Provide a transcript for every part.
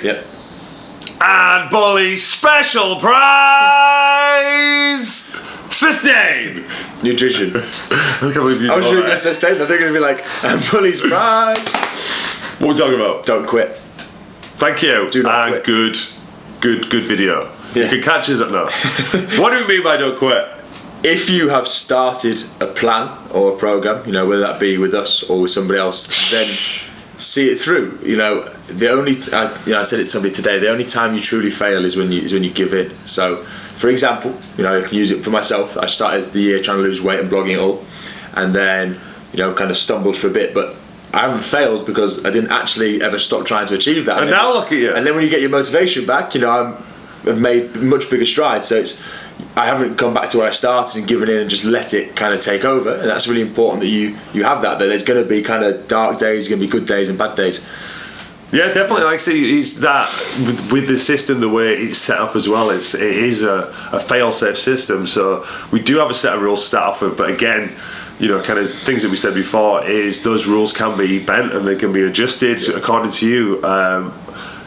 Yep. And Bully's special prize! Sustain! Nutrition. I was doing a sustain. They're going to be like, and Bully's prize. What are we talking about? Don't quit. Thank you. Do not and quit. good video. Yeah. You can catch us at now. What do we mean by don't quit? If you have started a plan or a program, whether that be with us or with somebody else, then see it through. I said it to somebody today. The only time you truly fail is when you give in. So, for example, I can use it for myself. I started the year trying to lose weight and blogging it all, and then kind of stumbled for a bit, but I haven't failed because I didn't actually ever stop trying to achieve that. And now look at you. And then when you get your motivation back, I've made much bigger strides. So I haven't gone back to where I started and given in and just let it kind of take over. And that's really important that you have that there's going to be kind of dark days, going to be good days and bad days. Yeah, definitely. Like I say, it's that with the system, the way it's set up as well, it is a fail-safe system. So we do have a set of rules to start off with, but again, kind of things that we said before is those rules can be bent and they can be adjusted according to you.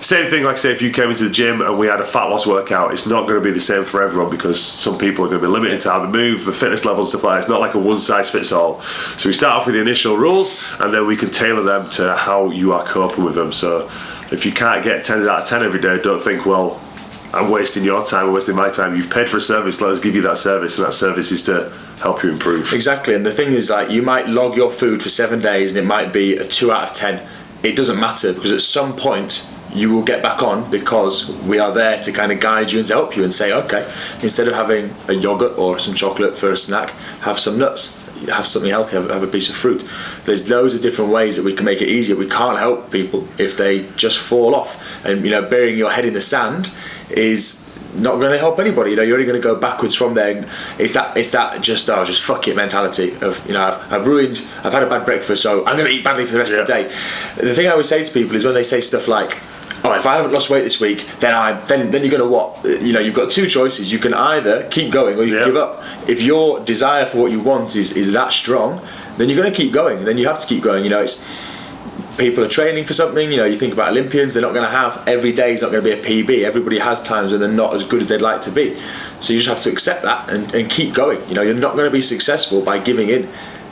Same thing, like say, if you came into the gym and we had a fat loss workout, it's not going to be the same for everyone because some people are going to be limited to how they move, the fitness levels, stuff like that. It's not like a one size fits all. So we start off with the initial rules and then we can tailor them to how you are coping with them. So if you can't get 10 out of 10 every day, don't think, well, I'm wasting your time, I'm wasting my time. You've paid for a service, let us give you that service, and that service is to help you improve. Exactly, and the thing is, like, you might log your food for 7 days and it might be a 2 out of 10. It doesn't matter because at some point you will get back on because we are there to kind of guide you and to help you and say, okay, instead of having a yogurt or some chocolate for a snack, have some nuts, have something healthy, have a piece of fruit. There's loads of different ways that we can make it easier. We can't help people if they just fall off, and burying your head in the sand is not going to help anybody. You're only going to go backwards from there. And it's that just fuck it mentality of I've had a bad breakfast, so I'm going to eat badly for the rest of the day. The thing I always say to people is when they say stuff like, oh, if I haven't lost weight this week, then you're going to what? You've got two choices. You can either keep going or you can give up. If your desire for what you want is that strong, then you're going to keep going. And then you have to keep going. It's people are training for something. You think about Olympians, they're not going to have every day is not going to be a PB. Everybody has times when they're not as good as they'd like to be. So you just have to accept that and keep going. You're not going to be successful by giving in.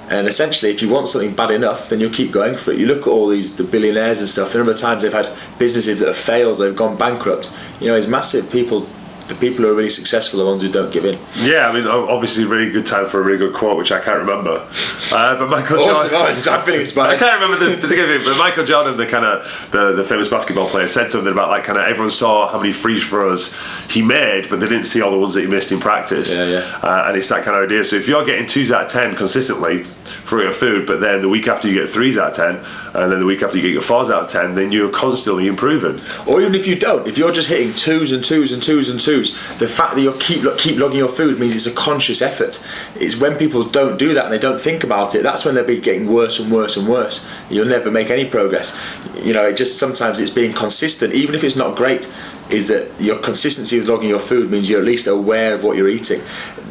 And essentially, if you want something bad enough, then you'll keep going for it. You look at all the billionaires and stuff. The number of times they've had businesses that have failed, they've gone bankrupt. It's massive. The people who are really successful are the ones who don't give in. Yeah, I mean, obviously, really good time for a really good quote, which I can't remember. But Michael Jordan. I'm feeling inspired. I can't remember the particular thing, but Michael Jordan, the famous basketball player, said something about like kind of everyone saw how many free throws he made, but they didn't see all the ones that he missed in practice. And it's that kind of idea. So if you're getting 2s out of 10 consistently for your food, but then the week after you get 3s out of 10, and then the week after you get your 4s out of 10, then you're constantly improving. Or even if you don't, if you're just hitting 2s and 2s and 2s and 2s, the fact that you keep logging your food means it's a conscious effort. It's when people don't do that and they don't think about it, that's when they'll be getting worse and worse and worse. You'll never make any progress. It just sometimes it's being consistent, even if it's not great, is that your consistency with logging your food means you're at least aware of what you're eating.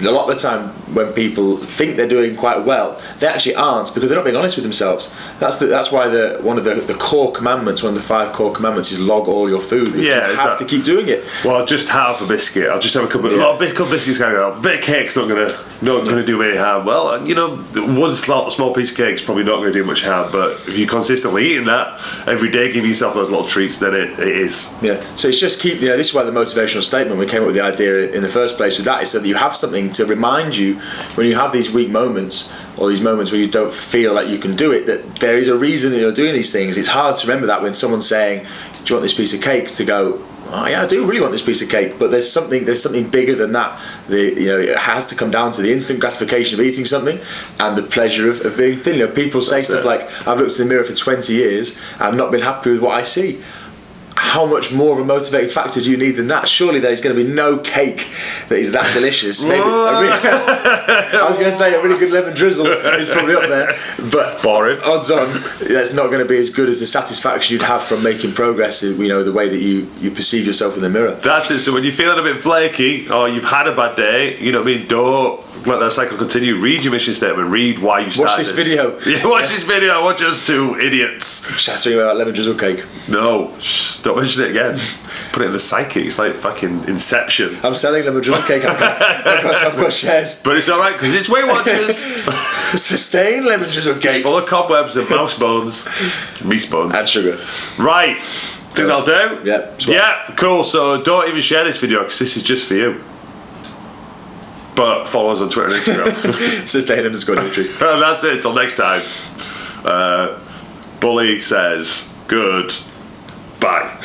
A lot of the time when people think they're doing quite well, they actually aren't because they're not being honest with themselves. That's why one of the core commandments, one of the 5 core commandments is log all your food. Yeah, you have to keep doing it. Well, I'll just have a biscuit. I'll just have a couple of biscuits. A bit of cake's not going to do any harm. Well, one small piece of cake's probably not going to do much harm. But if you're consistently eating that every day, giving yourself those little treats, then it is. Yeah. So it's just keep. This is why the motivational statement we came up with the idea in the first place with that is so that you have something to remind you when you have these weak moments or these moments where you don't feel like you can do it, that there is a reason that you're doing these things. It's hard to remember that when someone's saying, do you want this piece of cake, to go, oh yeah, I do really want this piece of cake, but there's something bigger than that. It has to come down to the instant gratification of eating something and the pleasure of being thin. People say stuff like, I've looked in the mirror for 20 years and I've not been happy with what I see. How much more of a motivating factor do you need than that? Surely there's going to be no cake that is that delicious. Maybe I was going to say a really good lemon drizzle is probably up there, but boring. Odds on that's not going to be as good as the satisfaction you'd have from making progress. The way that you perceive yourself in the mirror. That's it. So when you're feeling a bit flaky or you've had a bad day, don't let that cycle continue. Read your mission statement. Read why you started Watch this video. Yeah, watch this video. Watch us 2 idiots chattering about lemon drizzle cake. No, stop. Don't mention it again. Put it in the psychic. It's like fucking Inception. I'm selling them a drum cake. I've got shares. But it's alright because it's Weight Watchers. Sustain lemon drizzle It's cake. full of cobwebs and mouse bones. Meat bones. And sugar. Right. Think that'll do? Yeah. Yeah, cool. So don't even share this video because this is just for you. But follow us on Twitter and Instagram. Sustain_Nutri. And that's it. Till next time. Bully says good. Bye.